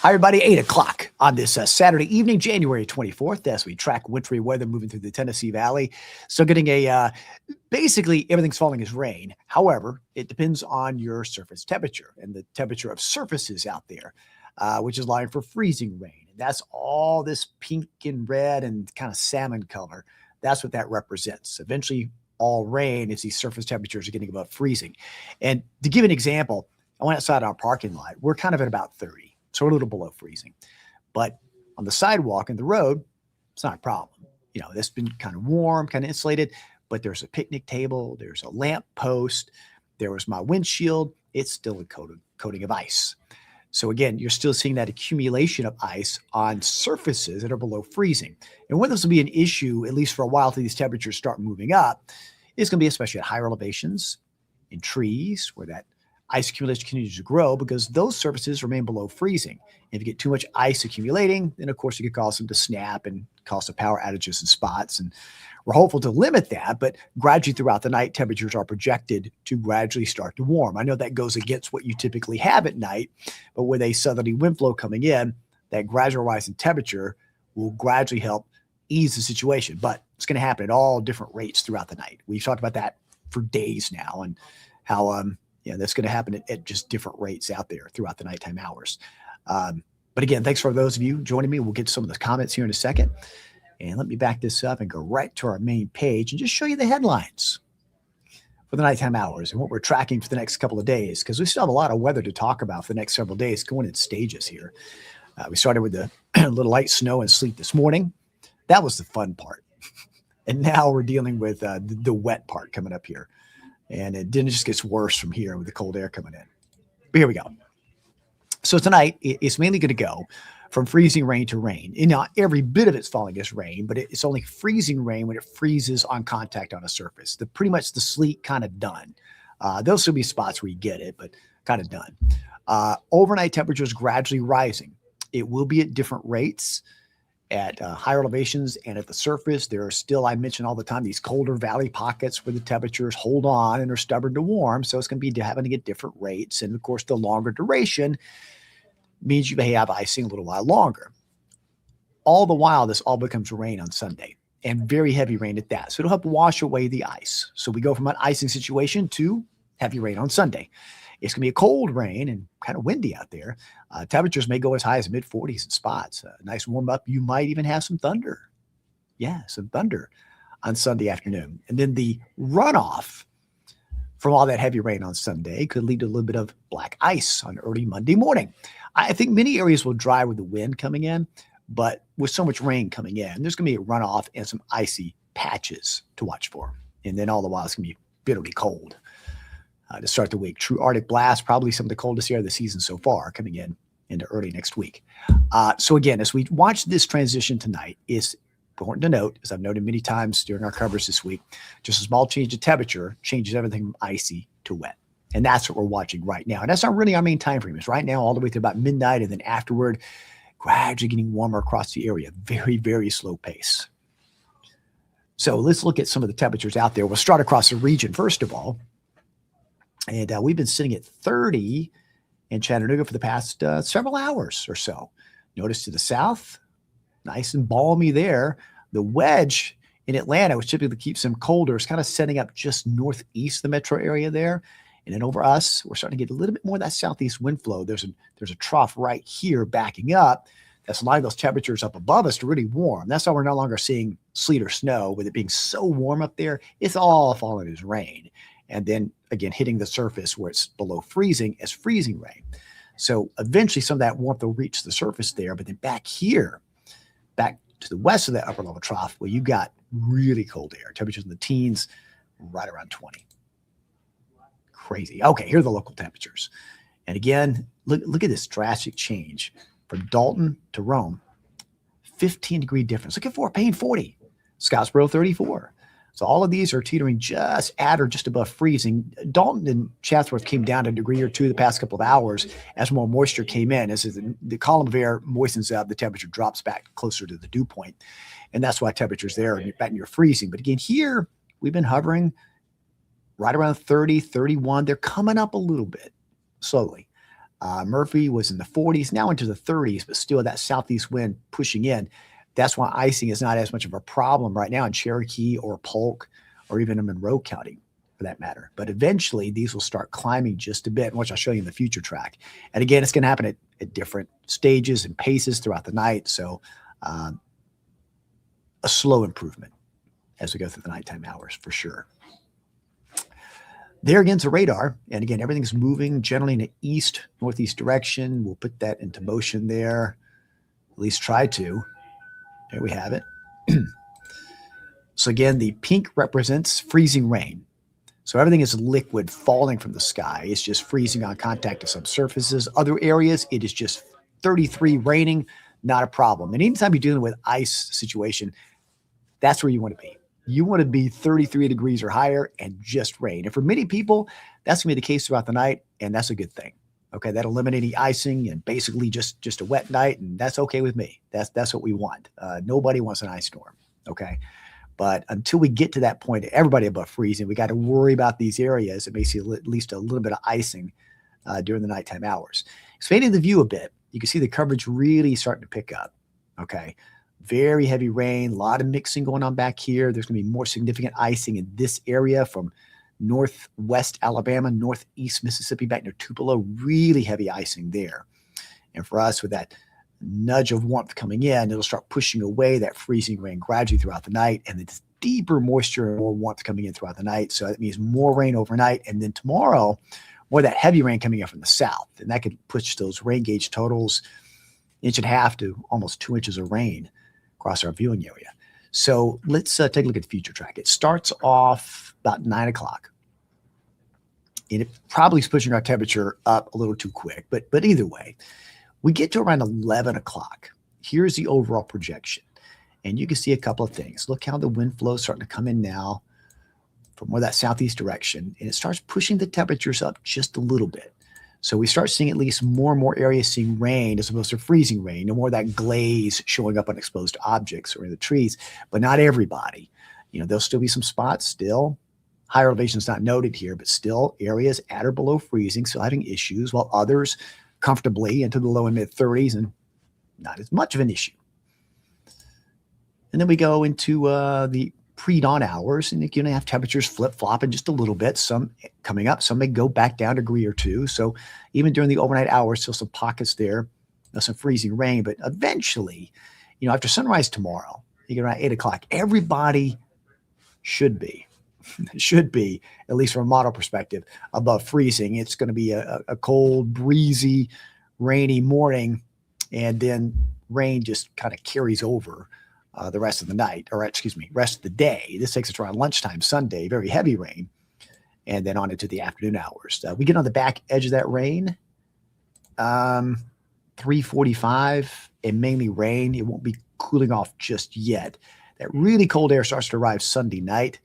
Hi, everybody. 8 o'clock on this Saturday evening, January 24th, as we track wintry weather moving through the Tennessee Valley. So getting basically everything's falling as rain. However, it depends on your surface temperature and the temperature of surfaces out there, which is lying for freezing rain. And that's all this pink and red and kind of salmon color. That's what that represents. Eventually, all rain is these surface temperatures are getting above freezing. And to give an example, I went outside our parking lot. We're kind of at about 30. So we're a little below freezing. But on the sidewalk and the road, it's not a problem. You know, it's been kind of warm, kind of insulated, but there's a picnic table, there's a lamp post, there was my windshield. It's still a coating of ice. So again, you're still seeing that accumulation of ice on surfaces that are below freezing. And when this will be an issue, at least for a while, until these temperatures start moving up, it's going to be especially at higher elevations, in trees, where that ice accumulation continues to grow because those surfaces remain below freezing. If you get too much ice accumulating, then of course you could cause them to snap and cause some power outages in spots. And we're hopeful to limit that, but gradually throughout the night, temperatures are projected to gradually start to warm. I know that goes against what you typically have at night, but with a southerly wind flow coming in, that gradual rise in temperature will gradually help ease the situation. But it's going to happen at all different rates throughout the night. We've talked about that for days now and how that's going to happen at just different rates out there throughout the nighttime hours. But again, thanks for those of you joining me. We'll get to some of the comments here in a second. And let me back this up and go right to our main page and just show you the headlines for the nighttime hours and what we're tracking for the next couple of days, because we still have a lot of weather to talk about for the next several days going in stages here. We started with the little light snow and sleet this morning. That was the fun part. And now we're dealing with the wet part coming up here. And it just gets worse from here with the cold air coming in. But here we go. So tonight, it's mainly going to go from freezing rain to rain. And not every bit of it's falling as rain, but it's only freezing rain when it freezes on contact on a surface. Pretty much the sleet kind of done. There'll still be spots where you get it, but kind of done. Overnight temperatures gradually rising. It will be at different rates. At higher elevations and at the surface, there are still, I mention all the time, these colder valley pockets where the temperatures hold on and are stubborn to warm. So it's going to be having to get different rates. And of course, the longer duration means you may have icing a little while longer. All the while, this all becomes rain on Sunday, and very heavy rain at that. So it'll help wash away the ice. So we go from an icing situation to heavy rain on Sunday. It's going to be a cold rain and kind of windy out there. Temperatures may go as high as mid-40s in spots. A nice warm up. You might even have some thunder. Yeah, some thunder on Sunday afternoon. And then the runoff from all that heavy rain on Sunday could lead to a little bit of black ice on early Monday morning. I think many areas will dry with the wind coming in, but with so much rain coming in, there's going to be a runoff and some icy patches to watch for. And then all the while, it's going to be bitterly cold. To start the week. True Arctic blast, probably some of the coldest air of the season so far, coming in into early next week. So again, as we watch this transition tonight, it's important to note, as I've noted many times during our coverage this week, just a small change in temperature changes everything from icy to wet. And that's what we're watching right now. And that's not really our main time frame. It's right now all the way to about midnight, and then afterward, gradually getting warmer across the area. Very, very slow pace. So let's look at some of the temperatures out there. We'll start across the region, first of all. And we've been sitting at 30 in Chattanooga for the past several hours or so. Notice to the south, nice and balmy there. The wedge in Atlanta, which typically keeps them colder, is kind of setting up just northeast of the metro area there. And then over us, we're starting to get a little bit more of that southeast wind flow. There's a trough right here backing up that's allowing those temperatures up above us to really warm. That's why we're no longer seeing sleet or snow. With it being so warm up there, it's all falling as rain. And then, again, hitting the surface where it's below freezing as freezing rain. So eventually some of that warmth will reach the surface there. But then back here, back to the west of that upper level trough, where you got really cold air, temperatures in the teens, right around 20. Crazy. Okay, here are the local temperatures. And again, look at this drastic change from Dalton to Rome. 15-degree difference. Look at Fort Payne, 40. Scottsboro, 34. So all of these are teetering just at or just above freezing. Dalton and Chatsworth came down a degree or two the past couple of hours as more moisture came in. As the column of air moistens up, the temperature drops back closer to the dew point. And that's why temperatures there are back near freezing. But again, here we've been hovering right around 30, 31. They're coming up a little bit slowly. Murphy was in the 40s, now into the 30s, but still that southeast wind pushing in. That's why icing is not as much of a problem right now in Cherokee or Polk or even in Monroe County for that matter. But eventually these will start climbing just a bit, which I'll show you in the future track. And again, it's going to happen at different stages and paces throughout the night. So a slow improvement as we go through the nighttime hours for sure. There again's the radar. And again, everything's moving generally in an east, northeast direction. We'll put that into motion there, at least try to. There we have it. So again, the pink represents freezing rain. So everything is liquid falling from the sky. It's just freezing on contact to some surfaces. Other areas, it is just 33 raining, not a problem. And anytime you're dealing with ice situation, that's where you want to be. You want to be 33 degrees or higher and just rain. And for many people, that's going to be the case throughout the night, and that's a good thing. Okay, that'll eliminate any icing and basically just a wet night, and that's okay with me. That's what we want. Nobody wants an ice storm, okay? But until we get to that point, everybody above freezing, we got to worry about these areas that may see at least a little bit of icing during the nighttime hours. Expanding the view a bit, you can see the coverage really starting to pick up, okay? Very heavy rain, a lot of mixing going on back here. There's going to be more significant icing in this area from northwest Alabama, northeast Mississippi, back near Tupelo. Really heavy icing there. And for us, with that nudge of warmth coming in, it'll start pushing away that freezing rain gradually throughout the night, and it's deeper moisture and more warmth coming in throughout the night. So that means more rain overnight. And then tomorrow, more of that heavy rain coming in from the south. And that could push those rain gauge totals 1.5 to almost 2 inches of rain across our viewing area. So let's take a look at the future track. It starts off about 9 o'clock. And it probably is pushing our temperature up a little too quick. But either way, we get to around 11 o'clock. Here's the overall projection. And you can see a couple of things. Look how the wind flow is starting to come in now from more that southeast direction. And it starts pushing the temperatures up just a little bit. So we start seeing at least more and more areas seeing rain as opposed to freezing rain. No more of that glaze showing up on exposed objects or in the trees, but not everybody. There'll still be some spots still. Higher elevations not noted here, but still areas at or below freezing, still having issues, while others comfortably into the low and mid 30s and not as much of an issue. And then we go into the pre-dawn hours, and you're going to have temperatures flip-flopping just a little bit. Some coming up, some may go back down a degree or two. So even during the overnight hours, still some pockets there, some freezing rain. But eventually, after sunrise tomorrow, you get around 8 o'clock, everybody should be, at least from a model perspective, above freezing. It's going to be a cold, breezy, rainy morning, and then rain just kind of carries over the rest of the night, rest of the day. This takes us around lunchtime, Sunday, very heavy rain, and then on into the afternoon hours. We get on the back edge of that rain, 3:45, and mainly rain. It won't be cooling off just yet. That really cold air starts to arrive Sunday night.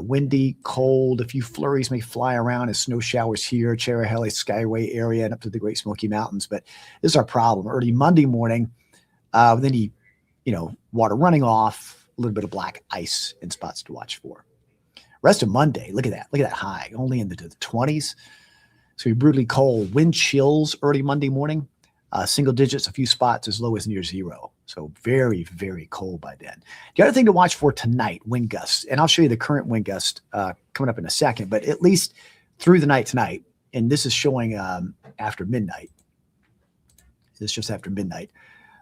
Windy, cold, a few flurries may fly around as snow showers here, Cherahelle, Skyway area, and up to the Great Smoky Mountains. But this is our problem. Early Monday morning, then water running off, a little bit of black ice in spots to watch for. Rest of Monday, look at that. Look at that high, only into the 20s. So brutally cold. Wind chills early Monday morning, single digits, a few spots as low as near zero. So very, very cold by then. The other thing to watch for tonight, wind gusts. And I'll show you the current wind gust coming up in a second, but at least through the night tonight, and this is showing after midnight. This is just after midnight.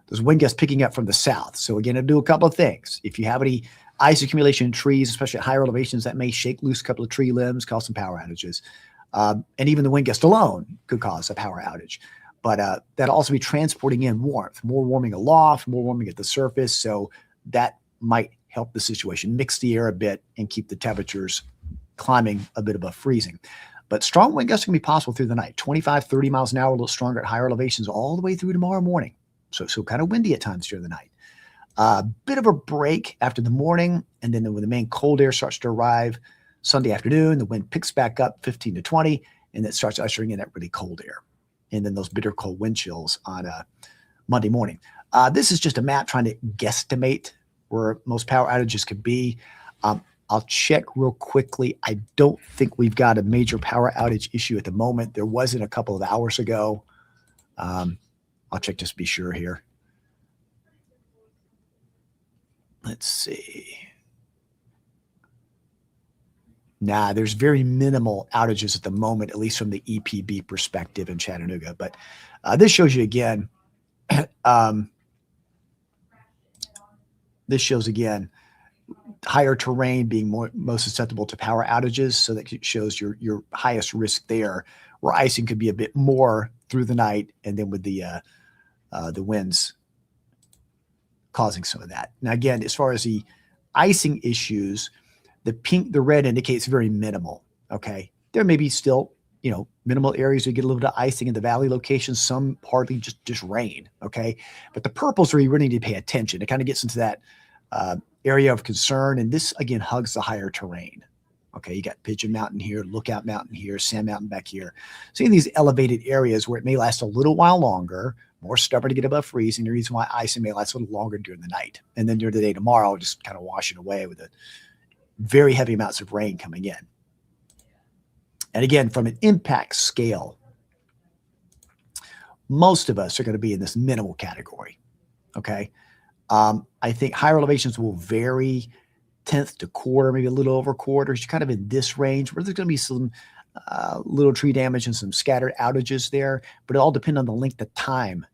Those wind gusts picking up from the south. So again, it'll do a couple of things. If you have any ice accumulation in trees, especially at higher elevations, that may shake loose a couple of tree limbs, cause some power outages. And even the wind gust alone could cause a power outage. But that'll also be transporting in warmth, more warming aloft, more warming at the surface. So that might help the situation, mix the air a bit and keep the temperatures climbing a bit above freezing. But strong wind gusts can be possible through the night, 25, 30 miles an hour, a little stronger at higher elevations all the way through tomorrow morning. So kind of windy at times during the night. Bit of a break after the morning, and then when the main cold air starts to arrive Sunday afternoon, the wind picks back up 15 to 20, and it starts ushering in that really cold air. And then those bitter cold wind chills on Monday morning. This is just a map trying to guesstimate where most power outages could be. I'll check real quickly. I don't think we've got a major power outage issue at the moment. There wasn't a couple of hours ago. I'll check just to be sure here. Let's see. Nah, there's very minimal outages at the moment, at least from the EPB perspective in Chattanooga. But this shows you again. This shows again higher terrain being most susceptible to power outages. So that shows your highest risk there, where icing could be a bit more through the night, and then with the winds causing some of that. Now, again, as far as the icing issues, the red indicates very minimal. Okay, there may be still minimal areas we get a little bit of icing in the valley locations. Some hardly just rain. Okay, but the purple's where you really need to pay attention. It kind of gets into that area of concern, and this again hugs the higher terrain. Okay, you got Pigeon Mountain here, Lookout Mountain here, Sand Mountain back here. So in these elevated areas where it may last a little while longer, more stubborn to get above freezing. The reason why icing may last a little longer during the night, and then during the day tomorrow, just kind of wash it away with a very heavy amounts of rain coming in. And again, from an impact scale, most of us are going to be in this minimal category. Okay. I think higher elevations will vary tenth to quarter, maybe a little over quarters. You're kind of in this range where there's going to be some little tree damage and some scattered outages there, but it all depends on the length of time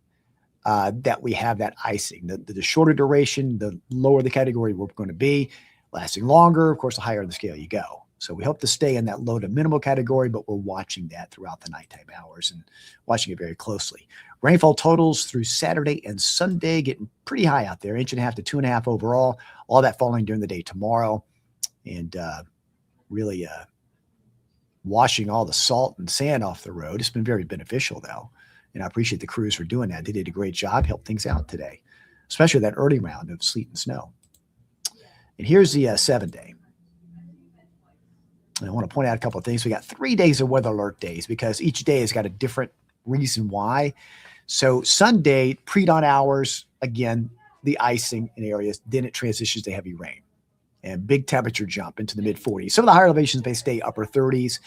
that we have that icing. The shorter duration, the lower the category we're going to be. Lasting longer, of course, the higher the scale you go. So we hope to stay in that low to minimal category, but we're watching that throughout the nighttime hours and watching it very closely. Rainfall totals through Saturday and Sunday getting pretty high out there, 1.5 to 2.5 overall. All that falling during the day tomorrow, and really washing all the salt and sand off the road. It's been very beneficial, though, and I appreciate the crews for doing that. They did a great job, helped things out today, especially that early round of sleet and snow. And here's the 7-day. And I want to point out a couple of things. We got 3 days of weather alert days because each day has got a different reason why. So Sunday, pre-dawn hours, again, the icing in areas, then it transitions to heavy rain and big temperature jump into the mid-40s. Some of the higher elevations may stay upper 30s,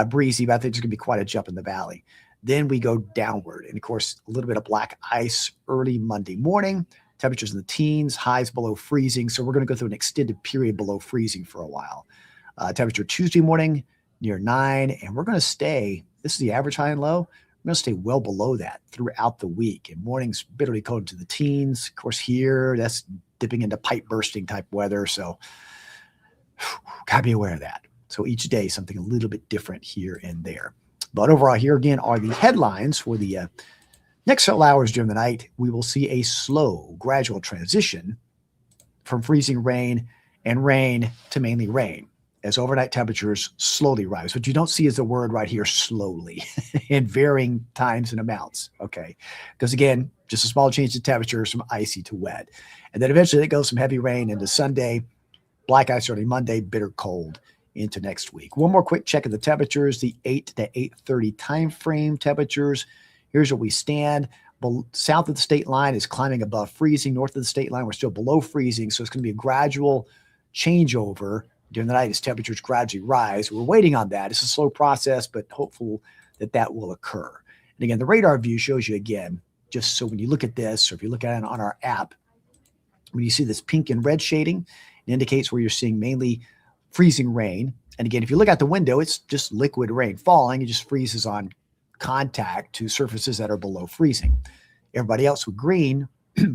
breezy, but I think there's going to be quite a jump in the valley. Then we go downward. And, of course, a little bit of black ice early Monday morning. Temperatures in the teens, highs below freezing. So we're going to go through an extended period below freezing for a while. Temperature Tuesday morning near 9. And we're going to stay, this is the average high and low. We're going to stay well below that throughout the week. And mornings bitterly cold into the teens. Of course, here, that's dipping into pipe bursting type weather. So got to be aware of that. So each day, something a little bit different here and there. But overall, here again are the headlines for the next several hours during the night. We will see a slow, gradual transition from freezing rain and rain to mainly rain as overnight temperatures slowly rise. What you don't see is the word right here, slowly, in varying times and amounts, okay? Because again, just a small change in temperatures from icy to wet. And then eventually it goes from heavy rain into Sunday, black ice early Monday, bitter cold into next week. One more quick check of the temperatures, the 8 to 8:30 time frame temperatures. Here's where we stand. South of the state line is climbing above freezing. North of the state line, we're still below freezing. So it's going to be a gradual changeover during the night as temperatures gradually rise. We're waiting on that. It's a slow process, but hopeful that that will occur. And again, the radar view shows you again, just so when you look at this, or if you look at it on our app, when you see this pink and red shading, it indicates where you're seeing mainly freezing rain. And again, if you look out the window, it's just liquid rain falling. It just freezes on contact to surfaces that are below freezing. Everybody else with green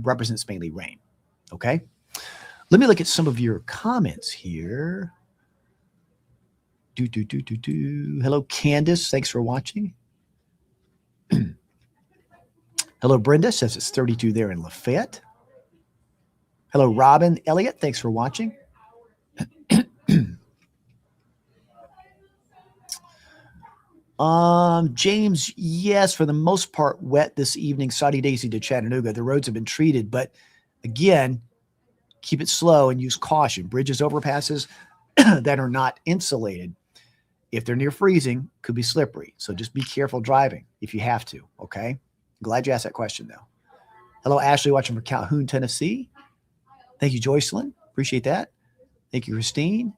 represents mainly rain. Okay. Let me look at some of your comments here. Hello, Candace. Thanks for watching. Hello, Brenda. Says it's 32 there in Lafayette. Hello, Robin. Elliott. Thanks for watching. James, yes, for the most part, wet this evening, Saudi Daisy to Chattanooga. The roads have been treated, but again, keep it slow and use caution. Bridges, overpasses that are not insulated, if they're near freezing, could be slippery. So just be careful driving if you have to, okay? Glad you asked that question, though. Hello, Ashley, watching from Calhoun, Tennessee. Thank you, Joycelyn. Appreciate that. Thank you, Christine.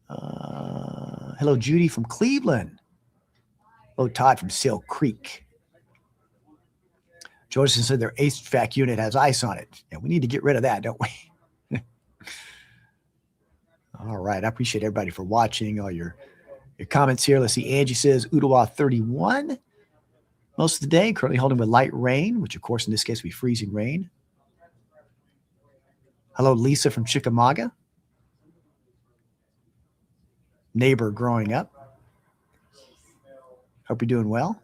Hello, Judy from Cleveland. Hello, Todd from Sail Creek. Joyce said their HVAC unit has ice on it. Yeah, we need to get rid of that, don't we? All right. I appreciate everybody for watching, all your comments here. Let's see. Angie says Ottawa 31 most of the day, currently holding with light rain, which, of course, in this case, would be freezing rain. Hello, Lisa from Chickamauga. Neighbor growing up. Hope you're doing well.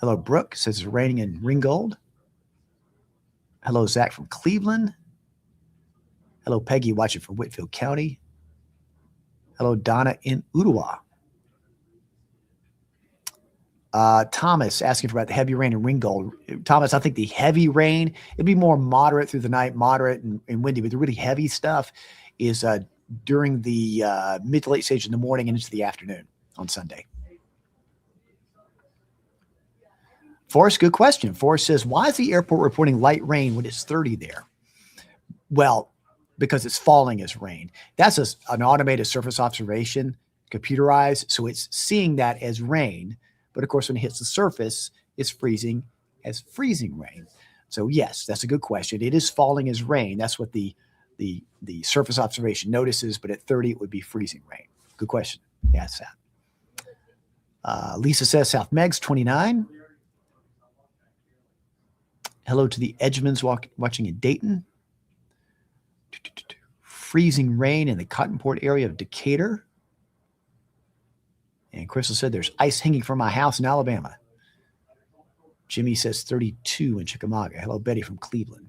Hello, Brooke says it's raining in Ringgold. Hello, Zach from Cleveland. Hello, Peggy watching from Whitfield County. Hello, Donna in Ottawa. Thomas asking for about the heavy rain in Ringgold. Thomas, I think the heavy rain, it'd be more moderate through the night, moderate and windy, but the really heavy stuff is during the mid to late stage in the morning and into the afternoon on Sunday. Forrest, good question. Forrest says, why is the airport reporting light rain when it's 30 there? Well, because it's falling as rain. That's an automated surface observation, computerized, so it's seeing that as rain. But of course, when it hits the surface, it's freezing as freezing rain. So yes, that's a good question. It is falling as rain. That's what the surface observation notices, but at 30, it would be freezing rain. Good question. Yeah, it's that. Lisa says South Megs 29. Hello to the Edgemans watching in Dayton. Freezing rain in the Cottonport area of Decatur. And Crystal said there's ice hanging from my house in Alabama. Jimmy says 32 in Chickamauga. Hello, Betty from Cleveland.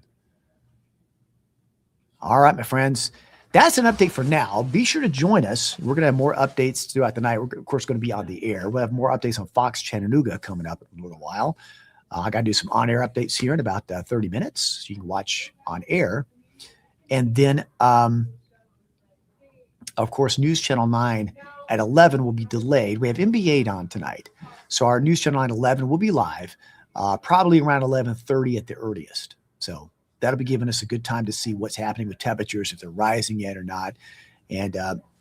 All right, my friends. That's an update for now. Be sure to join us. We're going to have more updates throughout the night. We're, of course, going to be on the air. We'll have more updates on Fox Chattanooga coming up in a little while. I got to do some on-air updates here in about 30 minutes. So you can watch on air. And then, of course, News Channel 9 at 11 will be delayed. We have NBA on tonight. So our News Channel 9 11 will be live, probably around 11:30 at the earliest. So that'll be giving us a good time to see what's happening with temperatures, if they're rising yet or not, and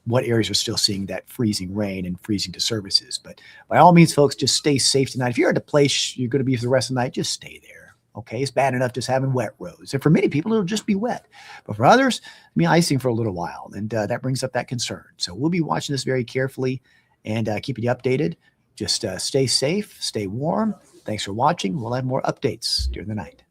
what areas are still seeing that freezing rain and freezing to services. But by all means, folks, just stay safe tonight. If you're at a place you're going to be for the rest of the night, just stay there. Okay, it's bad enough just having wet roads. And for many people, it'll just be wet. But for others, it'll be icing for a little while. And that brings up that concern. So we'll be watching this very carefully and keeping you updated. Just stay safe, stay warm. Thanks for watching. We'll have more updates during the night.